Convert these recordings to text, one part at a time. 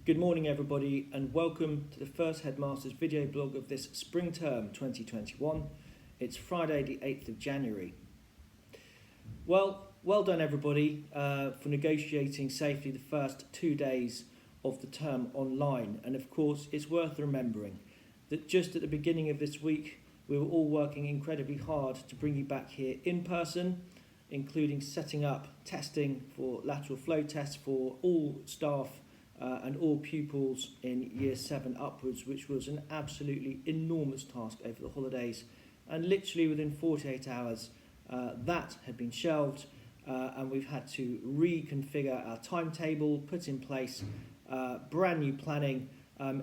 Good morning everybody and welcome to the first Headmaster's video blog of this spring term 2021. It's Friday the 8th of January. Well done everybody for negotiating safely the first 2 days of the term online, and of course it's worth remembering that just at the beginning of this week we were all working incredibly hard to bring you back here in person, including setting up testing for lateral flow tests for all staff and all pupils in year 7 upwards, which was an absolutely enormous task over the holidays, and literally within 48 hours that had been shelved and we've had to reconfigure our timetable, put in place brand new planning,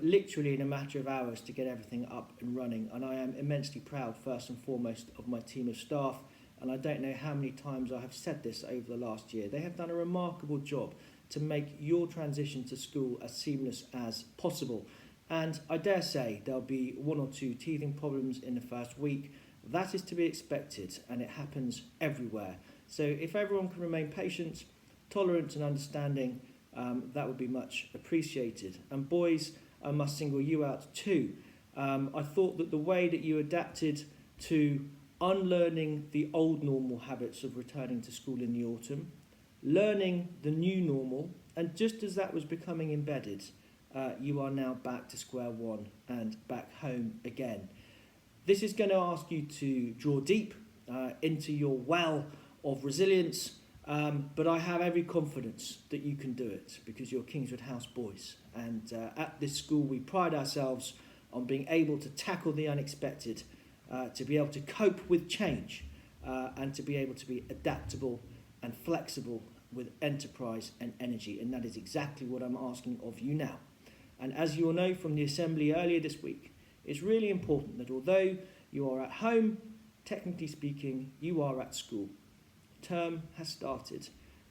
literally in a matter of hours to get everything up and running. And I am immensely proud first and foremost of my team of staff, and I don't know how many times I have said this over the last year. They have done a remarkable job to make your transition to school as seamless as possible. And I dare say there'll be 1 or 2 teething problems in the first week. That is to be expected, and it happens everywhere. So if everyone can remain patient, tolerant and understanding, that would be much appreciated. And boys, I must single you out too. I thought that the way that you adapted to unlearning the old normal habits of returning to school in the autumn, learning the new normal, and just as that was becoming embedded, you are now back to square one and back home again. This is going to ask you to draw deep into your well of resilience, but I have every confidence that you can do it because you're Kingswood House boys. And at this school we pride ourselves on being able to tackle the unexpected, to be able to cope with change, and to be able to be adaptable and flexible with enterprise and energy, and that is exactly what I'm asking of you now. And as you all know from the assembly earlier this week, it's really important that although you are at home, technically speaking, you are at school. Term has started,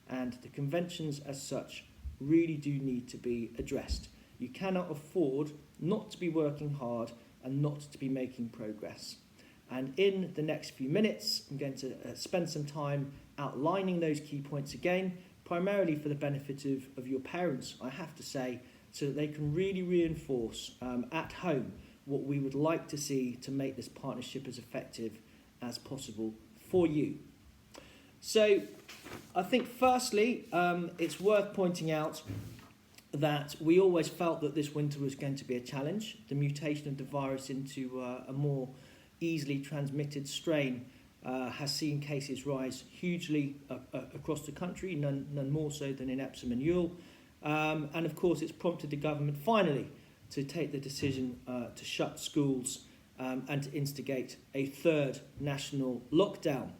and the conventions as such really do need to be addressed. You cannot afford not to be working hard and not to be making progress. And in the next few minutes, I'm going to spend some time outlining those key points again, primarily for the benefit of your parents, I have to say, so that they can really reinforce at home what we would like to see to make this partnership as effective as possible for you. So I think firstly, it's worth pointing out that we always felt that this winter was going to be a challenge. The mutation of the virus into a more easily transmitted strain has seen cases rise hugely across the country, none more so than in Epsom and Ewell. And of course it's prompted the government finally to take the decision to shut schools and to instigate a third national lockdown.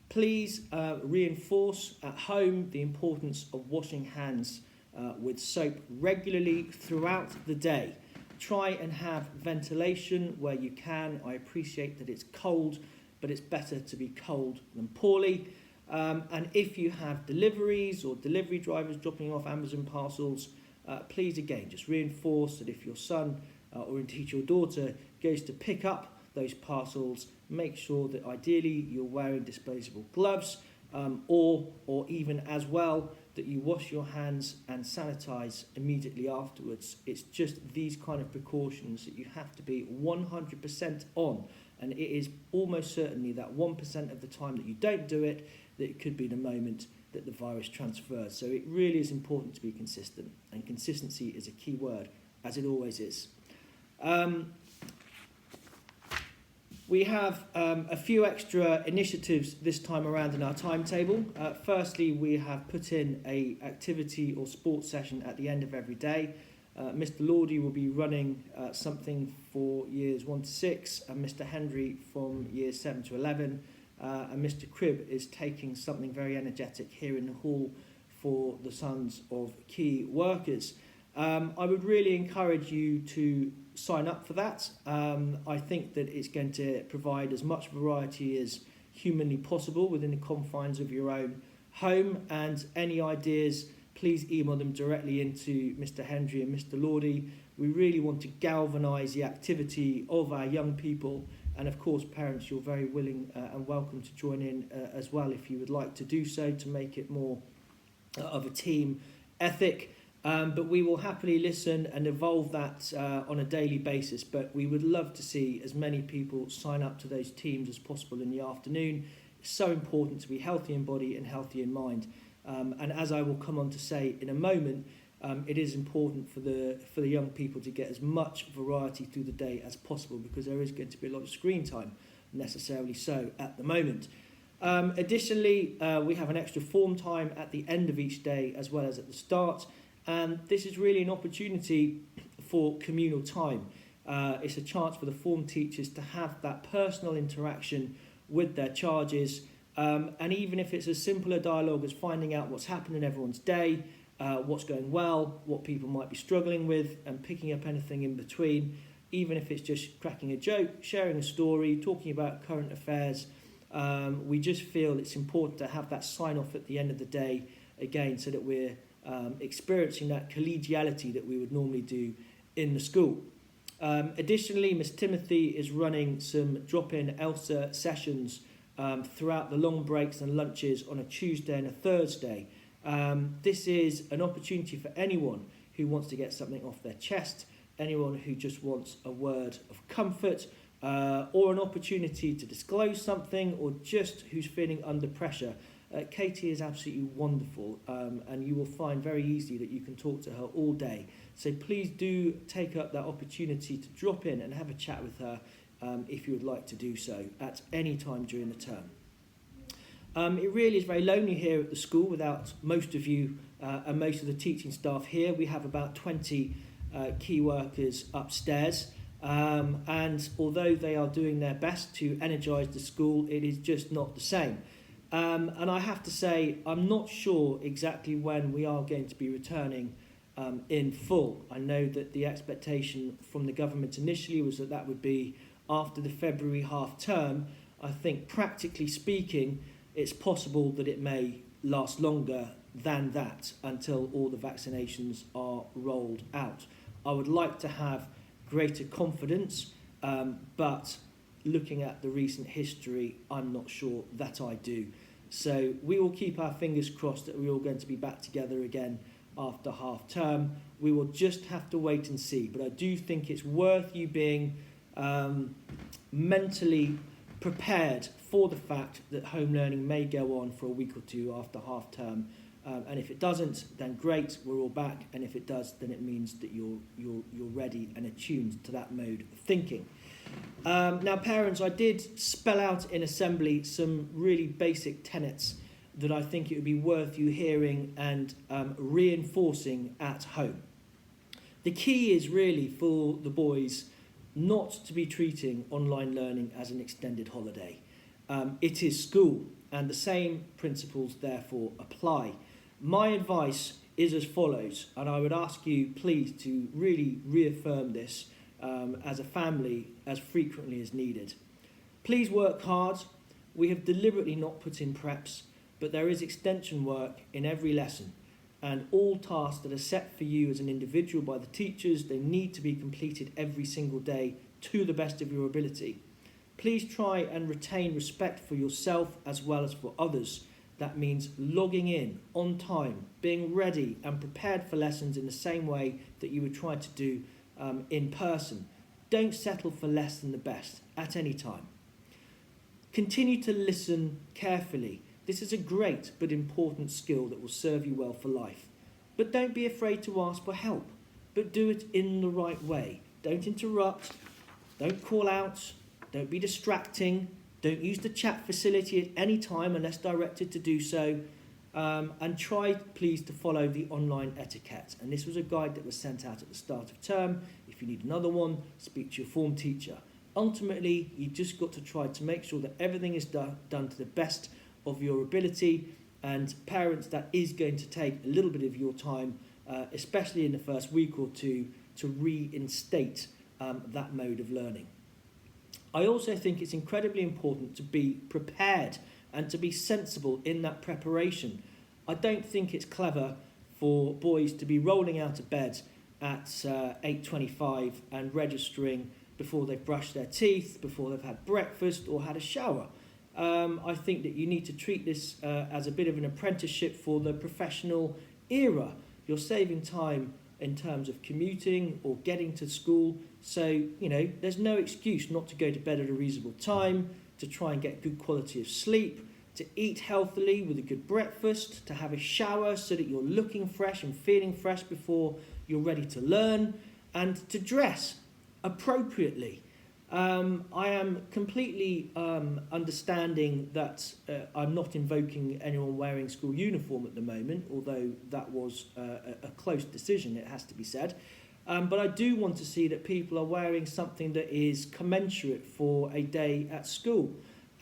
Please reinforce at home the importance of washing hands with soap regularly throughout the day. Try and have ventilation where you can. I appreciate that it's cold, but it's better to be cold than poorly. And if you have deliveries or delivery drivers dropping off Amazon parcels, please again just reinforce that if your son or indeed your daughter goes to pick up those parcels, make sure that ideally you're wearing disposable gloves, or even as well that you wash your hands and sanitize immediately afterwards. It's just these kind of precautions that you have to be 100% on, and it is almost certainly that 1% of the time that you don't do it that it could be the moment that the virus transfers. So it really is important to be consistent, and consistency is a key word, as it always is. We have a few extra initiatives this time around in our timetable. Firstly, we have put in an activity or sports session at the end of every day. Mr. Lordy will be running something for years 1 to 6, and Mr. Henry from years 7 to 11, and Mr. Cribb is taking something very energetic here in the hall for the sons of key workers. I would really encourage you to sign up for that. I think that it's going to provide as much variety as humanly possible within the confines of your own home, and any ideas, please email them directly into Mr. Hendry and Mr. Lordy. We really want to galvanise the activity of our young people, and of course parents, you're very willing and welcome to join in as well if you would like to do so, to make it more of a team ethic. But we will happily listen and evolve that on a daily basis. But we would love to see as many people sign up to those teams as possible in the afternoon. It's so important to be healthy in body and healthy in mind. And as I will come on to say in a moment, it is important for the young people to get as much variety through the day as possible, because there is going to be a lot of screen time, necessarily so, at the moment. Additionally, we have an extra form time at the end of each day as well as at the start. And this is really an opportunity for communal time. It's a chance for the form teachers to have that personal interaction with their charges. And even if it's as simple a dialogue as finding out what's happened in everyone's day, what's going well, what people might be struggling with, and picking up anything in between, even if it's just cracking a joke, sharing a story, talking about current affairs, we just feel it's important to have that sign-off at the end of the day, again, so that we're experiencing that collegiality that we would normally do in the school. Additionally, Miss Timothy is running some drop-in ELSA sessions throughout the long breaks and lunches on a Tuesday and a Thursday. This is an opportunity for anyone who wants to get something off their chest, anyone who just wants a word of comfort, or an opportunity to disclose something, or just who's feeling under pressure. Katie is absolutely wonderful, and you will find very easily that you can talk to her all day. So please do take up that opportunity to drop in and have a chat with her if you would like to do so at any time during the term. It really is very lonely here at the school without most of you and most of the teaching staff here. We have about 20 key workers upstairs, and although they are doing their best to energise the school, it is just not the same. And I have to say, I'm not sure exactly when we are going to be returning in full. I know that the expectation from the government initially was that that would be after the February half term. I think practically speaking, it's possible that it may last longer than that until all the vaccinations are rolled out. I would like to have greater confidence, but looking at the recent history, I'm not sure that I do. So we will keep our fingers crossed that we're all going to be back together again after half term. We will just have to wait and see. But I do think it's worth you being mentally prepared for the fact that home learning may go on for a week or two after half term. And if it doesn't, then great, we're all back. And if it does, then it means that you're ready and attuned to that mode of thinking. Now, parents, I did spell out in assembly some really basic tenets that I think it would be worth you hearing and reinforcing at home. The key is really for the boys not to be treating online learning as an extended holiday. It is school, and the same principles therefore apply. My advice is as follows, and I would ask you please to really reaffirm this as a family as frequently as needed. Please work hard. We have deliberately not put in preps, but there is extension work in every lesson, and all tasks that are set for you as an individual by the teachers, they need to be completed every single day to the best of your ability. Please try and retain respect for yourself as well as for others. That means logging in on time, being ready and prepared for lessons in the same way that you would try to do in person. Don't settle for less than the best at any time. Continue to listen carefully. This is a great but important skill that will serve you well for life. But don't be afraid to ask for help, but do it in the right way. Don't interrupt, don't call out, don't be distracting, don't use the chat facility at any time unless directed to do so, and try, please, to follow the online etiquette. And this was a guide that was sent out at the start of term. If you need another one, speak to your form teacher. Ultimately, you just got to try to make sure that everything is done to the best of your ability. And parents, that is going to take a little bit of your time, especially in the first week or two, to reinstate that mode of learning. I also think it's incredibly important to be prepared and to be sensible in that preparation. I don't think it's clever for boys to be rolling out of bed at 8:25 and registering before they've brushed their teeth, before they've had breakfast or had a shower. I think that you need to treat this as a bit of an apprenticeship for the professional era. you're saving time in terms of commuting or getting to school. So, there's no excuse not to go to bed at a reasonable time, to try and get good quality of sleep, to eat healthily with a good breakfast, to have a shower so that you're looking fresh and feeling fresh before you're ready to learn, and to dress appropriately. I am completely understanding that I'm not invoking anyone wearing school uniform at the moment, although that was a close decision, it has to be said. But I do want to see that people are wearing something that is commensurate for a day at school.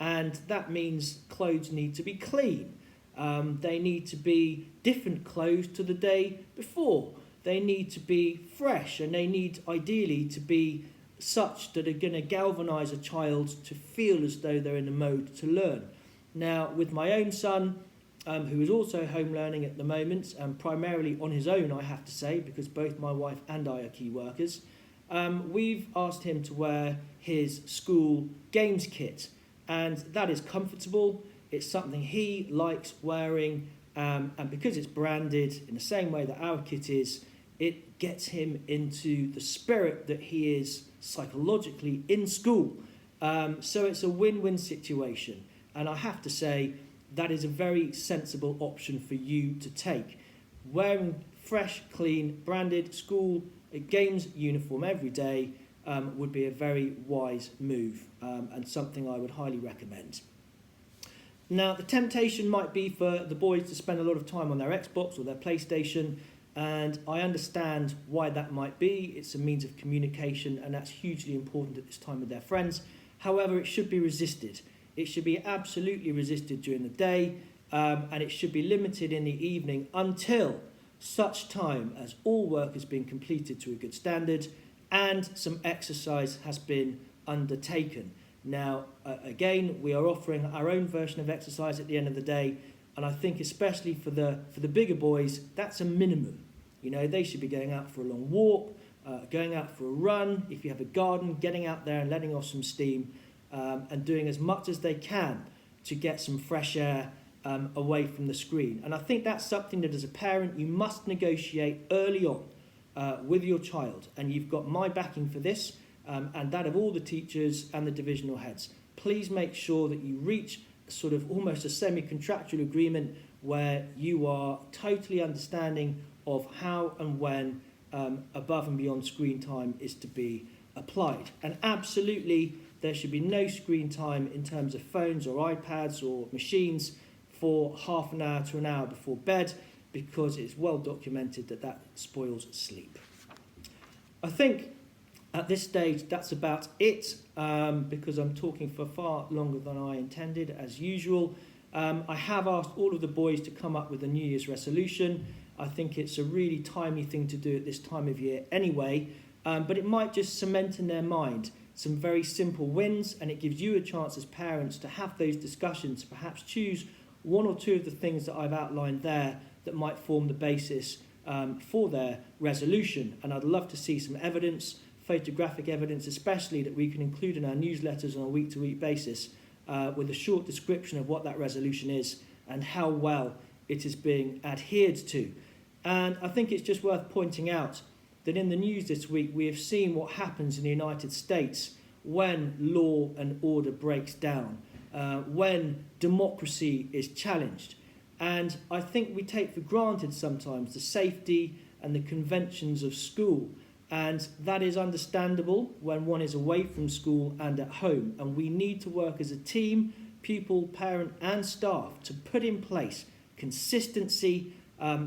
And that means clothes need to be clean. They need to be different clothes to the day before. They need to be fresh, and they need ideally to be such that are going to galvanise a child to feel as though they're in the mode to learn. Now, with my own son, who is also home learning at the moment, and primarily on his own, I have to say, because both my wife and I are key workers, we've asked him to wear his school games kit. And that is comfortable. It's something he likes wearing, and because it's branded in the same way that our kit is, it gets him into the spirit that he is psychologically in school. So it's a win-win situation. And I have to say, that is a very sensible option for you to take. Wearing fresh, clean, branded school games uniform every day would be a very wise move, and something I would highly recommend. Now, the temptation might be for the boys to spend a lot of time on their Xbox or their PlayStation, and I understand why that might be. It's a means of communication, and that's hugely important at this time with their friends. However, it should be resisted. It should be absolutely resisted during the day, and it should be limited in the evening until such time as all work has been completed to a good standard and some exercise has been undertaken. Now, again, we are offering our own version of exercise at the end of the day, and I think especially for the bigger boys, that's a minimum. They should be going out for a long walk, going out for a run. If you have a garden, getting out there and letting off some steam, and doing as much as they can to get some fresh air away from the screen. And I think that's something that as a parent you must negotiate early on with your child. And you've got my backing for this, and that of all the teachers and the divisional heads. Please make sure that you reach sort of almost a semi-contractual agreement where you are totally understanding of how and when above and beyond screen time is to be applied. And absolutely, there should be no screen time in terms of phones or iPads or machines for half an hour to an hour before bed, because it's well documented that that spoils sleep. I think at this stage that's about it, because I'm talking for far longer than I intended, as usual. I have asked all of the boys to come up with a New Year's resolution. I think it's a really timely thing to do at this time of year anyway, but it might just cement in their mind some very simple wins, and it gives you a chance as parents to have those discussions, perhaps choose one or two of the things that I've outlined there that might form the basis for their resolution. And I'd love to see some evidence, photographic evidence especially, that we can include in our newsletters on a week-to-week basis with a short description of what that resolution is and how well it is being adhered to. And I think it's just worth pointing out that in the news this week we have seen what happens in the United States when law and order breaks down, when democracy is challenged. And I think we take for granted sometimes the safety and the conventions of school. And that is understandable when one is away from school and at home. And we need to work as a team, pupil, parent and staff, to put in place consistency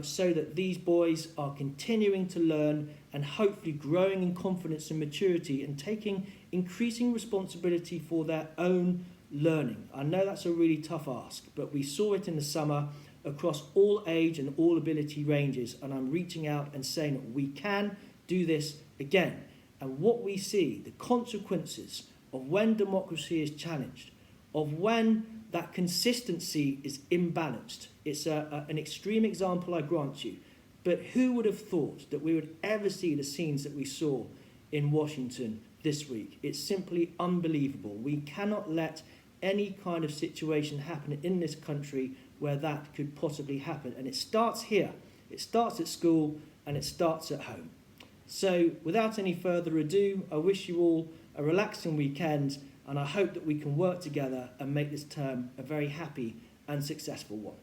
so that these boys are continuing to learn and hopefully growing in confidence and maturity and taking increasing responsibility for their own learning. I know that's a really tough ask, but we saw it in the summer across all age and all ability ranges, and I'm reaching out and saying that we can do this again. And what we see, the consequences of when democracy is challenged, of when that consistency is imbalanced. It's an extreme example, I grant you, but who would have thought that we would ever see the scenes that we saw in Washington this week? It's simply unbelievable. We cannot let any kind of situation happen in this country where that could possibly happen. And it starts here. It starts at school and it starts at home. So without any further ado, I wish you all a relaxing weekend, and I hope that we can work together and make this term a very happy and successful one.